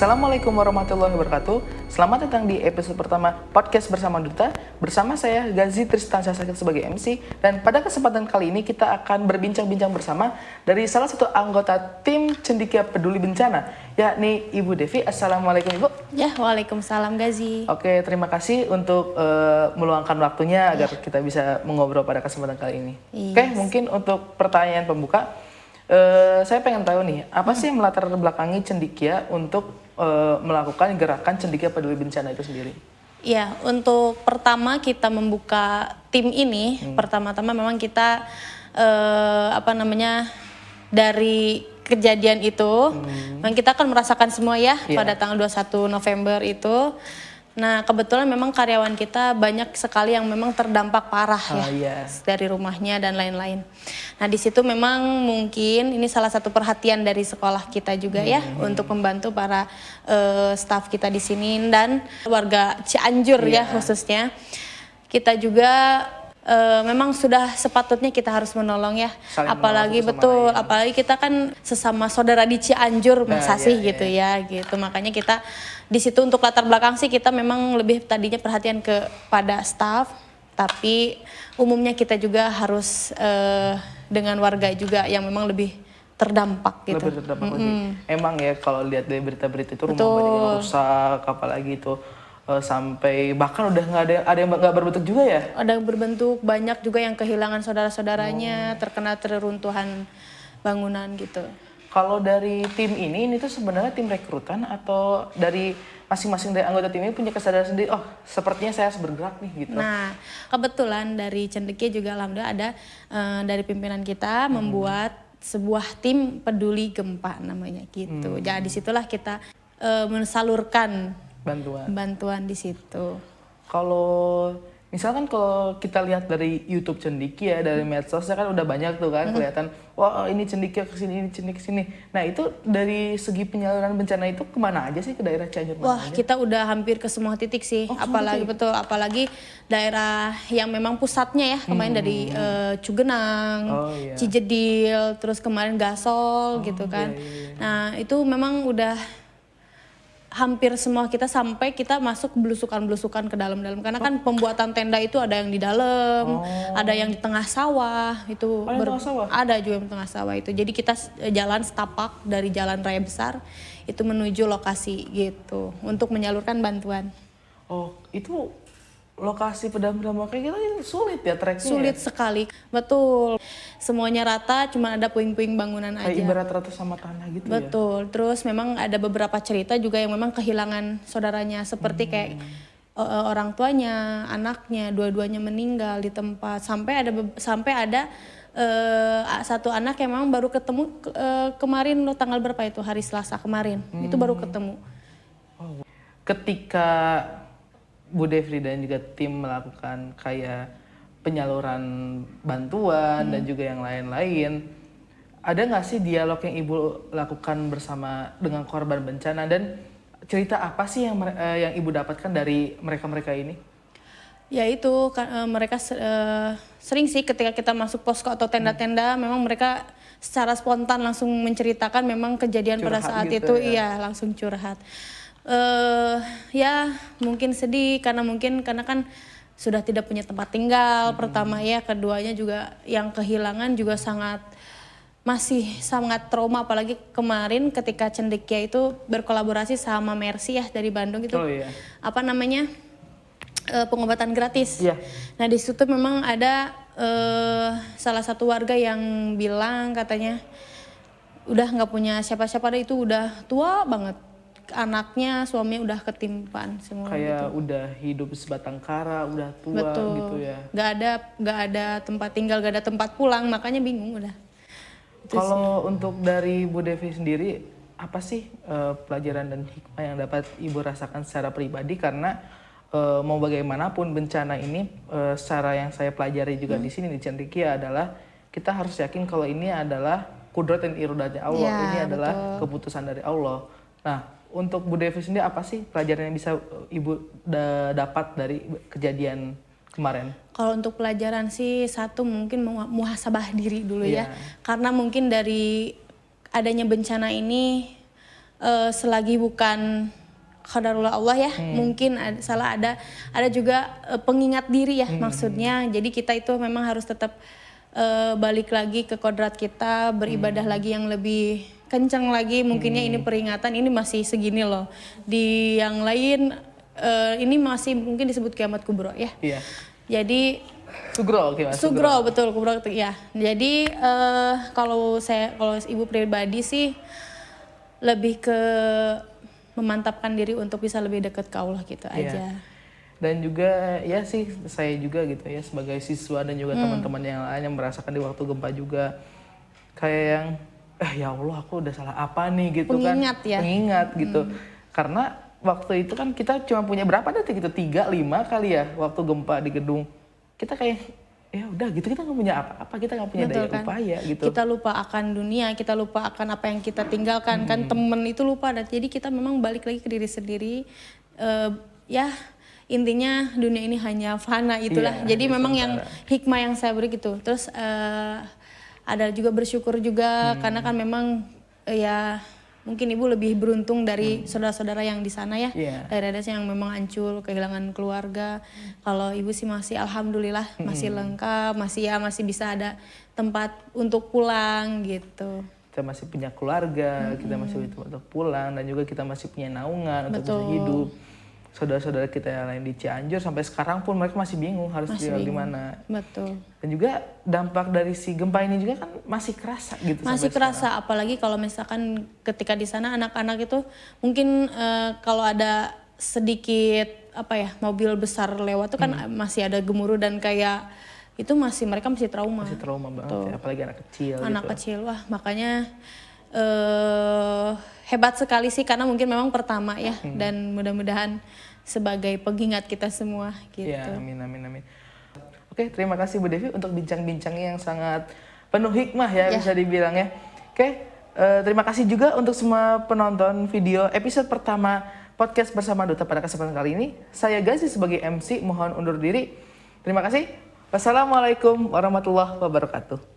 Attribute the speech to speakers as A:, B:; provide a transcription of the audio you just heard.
A: Assalamualaikum warahmatullahi wabarakatuh. Selamat datang di episode pertama Podcast Bersama Duta. Bersama saya Gazi Tristan Syasakit sebagai MC. Dan pada kesempatan kali ini kita akan berbincang-bincang bersama dari salah satu anggota tim Cendekia Peduli Bencana, yakni Ibu Devi. Assalamualaikum Ibu.
B: Ya, waalaikumsalam Gazi.
A: Oke, terima kasih untuk meluangkan waktunya agar kita bisa mengobrol pada kesempatan kali ini.
B: Yes.
A: Oke, mungkin untuk pertanyaan pembuka, saya pengen tahu nih, apa sih yang melatar belakangi Cendekia untuk melakukan gerakan Cendekia Peduli Bencana itu sendiri?
B: Ya, untuk pertama kita membuka tim ini, pertama-tama memang kita dari kejadian itu, memang kita akan merasakan semua ya pada tanggal 21 November itu. Nah, kebetulan memang karyawan kita banyak sekali yang memang terdampak parah dari rumahnya dan lain-lain. Nah, di situ memang mungkin ini salah satu perhatian dari sekolah kita juga untuk membantu para staf kita di sini dan warga Cianjur ya khususnya. Kita juga memang sudah sepatutnya kita harus menolong ya. Apalagi apalagi kita kan sesama saudara di Cianjur gitu. Makanya kita di situ untuk latar belakang sih kita memang lebih tadinya perhatian kepada staff, tapi umumnya kita juga harus dengan warga juga yang memang lebih terdampak gitu.
A: Lebih terdampak lagi. Emang ya kalau lihat dari berita-berita itu rumah banyak yang rusak, apalagi itu sampai bahkan udah nggak ada yang nggak berbentuk juga ya?
B: Ada yang berbentuk, banyak juga yang kehilangan saudara-saudaranya terkena reruntuhan bangunan gitu.
A: Kalau dari tim ini tuh sebenarnya tim rekrutan atau dari masing-masing dari anggota tim ini punya kesadaran sendiri, oh sepertinya saya harus bergerak nih gitu.
B: Nah, kebetulan dari Cendekia juga alhamdulillah ada dari pimpinan kita membuat sebuah tim peduli gempa namanya gitu. Jadi disitulah kita mensalurkan bantuan di situ. Kalau misalkan kalau kita lihat dari YouTube Cendekia, dari medsos kan udah banyak tuh kan kelihatan, wah ini Cendekia kesini, ini Cendekia kesini. Nah itu dari segi penyaluran bencana itu kemana aja sih ke daerah Cianjur? Wah kita udah hampir ke semua titik sih, apalagi daerah yang memang pusatnya ya, kemarin dari Cugenang, Cijedil, terus kemarin Gasol gitu kan. Nah itu memang udah hampir semua kita sampai kita masuk belusukan-belusukan ke dalam-dalam karena kan pembuatan tenda itu ada yang di dalam, ada yang di tengah sawah itu ada juga yang di tengah sawah itu. Jadi kita jalan setapak dari jalan raya besar itu menuju lokasi gitu untuk menyalurkan bantuan.
A: Oh, itu lokasi pedam-pedam kayak gitu sulit ya treknya?
B: Sulit sekali, betul. Semuanya rata, cuma ada puing-puing bangunan aja.
A: Kayak ibarat rata sama tanah gitu ya?
B: Betul, terus memang ada beberapa cerita juga yang memang kehilangan saudaranya. Seperti kayak orang tuanya, anaknya, dua-duanya meninggal di tempat. Sampai ada satu anak yang memang baru ketemu kemarin tanggal berapa itu, hari Selasa kemarin. Itu baru ketemu.
A: Ketika Bu Devri dan juga tim melakukan kayak penyaluran bantuan dan juga yang lain-lain, ada nggak sih dialog yang Ibu lakukan bersama dengan korban bencana dan cerita apa sih yang Ibu dapatkan dari mereka-mereka ini?
B: Ya itu mereka sering sih ketika kita masuk posko atau tenda-tenda memang mereka secara spontan langsung menceritakan memang kejadian curhat pada saat gitu, itu langsung curhat. Ya mungkin sedih karena kan sudah tidak punya tempat tinggal pertama ya, keduanya juga yang kehilangan juga masih sangat trauma, apalagi kemarin ketika Cendekia itu berkolaborasi sama Mercy ya dari Bandung itu pengobatan gratis. Nah di situ memang ada salah satu warga yang bilang katanya udah nggak punya siapa-siapa, itu udah tua banget. Anaknya, suaminya udah ketimpaan semua.
A: Kayak udah hidup sebatang kara, udah tua gitu ya.
B: Gak ada tempat tinggal, gak ada tempat pulang, makanya bingung udah.
A: Kalau untuk dari Bu Devi sendiri, apa sih pelajaran dan hikmah yang dapat Ibu rasakan secara pribadi? Karena mau bagaimanapun bencana ini, secara yang saya pelajari juga di sini di Cendekia adalah kita harus yakin kalau ini adalah kudrat dan iradatnya Allah. Ini adalah keputusan dari Allah. Nah, untuk Bu Devi sendiri apa sih pelajaran yang bisa Ibu dapat dari kejadian kemarin?
B: Kalau untuk pelajaran sih satu mungkin muhasabah diri dulu ya. Karena mungkin dari adanya bencana ini selagi bukan qadarullah Allah ya, mungkin ada juga pengingat diri ya maksudnya. Jadi kita itu memang harus tetap balik lagi ke kodrat kita, beribadah lagi yang lebih kencang lagi. Mungkinnya ini peringatan, ini masih segini loh. Di yang lain ini masih mungkin disebut kiamat kubro ya.
A: Iya.
B: Jadi
A: Sugro, oke Mas.
B: Sugro betul, kubro ya. Jadi kalau ibu pribadi sih lebih ke memantapkan diri untuk bisa lebih dekat ke Allah gitu aja.
A: Dan juga ya sih saya juga gitu ya sebagai siswa dan juga teman-teman yang lain yang merasakan di waktu gempa juga kayak yang ya Allah aku udah salah apa nih gitu
B: Pengingat
A: kan.
B: ya.
A: Pengingat gitu. Karena waktu itu kan kita cuma punya berapa detik gitu, 3, 5 kali ya waktu gempa di gedung. Kita kayak ya udah gitu, kita nggak punya apa-apa, kita nggak punya daya upaya gitu.
B: Kita lupa akan dunia, kita lupa akan apa yang kita tinggalkan, kan temen itu lupa. Dan jadi kita memang balik lagi ke diri sendiri. Ya intinya dunia ini hanya fana itulah. Jadi memang yang hikmah yang saya beri gitu. Terus ada juga bersyukur juga karena kan memang ya mungkin ibu lebih beruntung dari saudara-saudara yang di sana ya. Daerah-daerah yang memang hancur, kehilangan keluarga. Kalau ibu sih masih alhamdulillah masih lengkap, masih bisa ada tempat untuk pulang gitu.
A: Kita masih punya keluarga, kita masih untuk pulang, dan juga kita masih punya naungan untuk bisa hidup. Saudara-saudara kita yang lain di Cianjur sampai sekarang pun mereka masih bingung harus tinggal di mana.
B: Betul.
A: Dan juga dampak dari si gempa ini juga kan masih kerasa gitu.
B: Masih kerasa, apalagi kalau misalkan ketika di sana anak-anak itu mungkin kalau ada sedikit mobil besar lewat tuh kan masih ada gemuruh dan kayak itu mereka masih trauma.
A: Masih trauma banget ya, apalagi anak kecil.
B: Anak kecil, wah makanya hebat sekali sih karena mungkin memang pertama ya dan mudah-mudahan sebagai pengingat kita semua gitu.
A: Ya, amin. Oke, terima kasih Bu Devi untuk bincang-bincangnya yang sangat penuh hikmah ya bisa dibilang ya. Oke, terima kasih juga untuk semua penonton video episode pertama podcast bersama Duta pada kesempatan kali ini. Saya Gazi sebagai MC mohon undur diri. Terima kasih. Wassalamualaikum warahmatullahi wabarakatuh.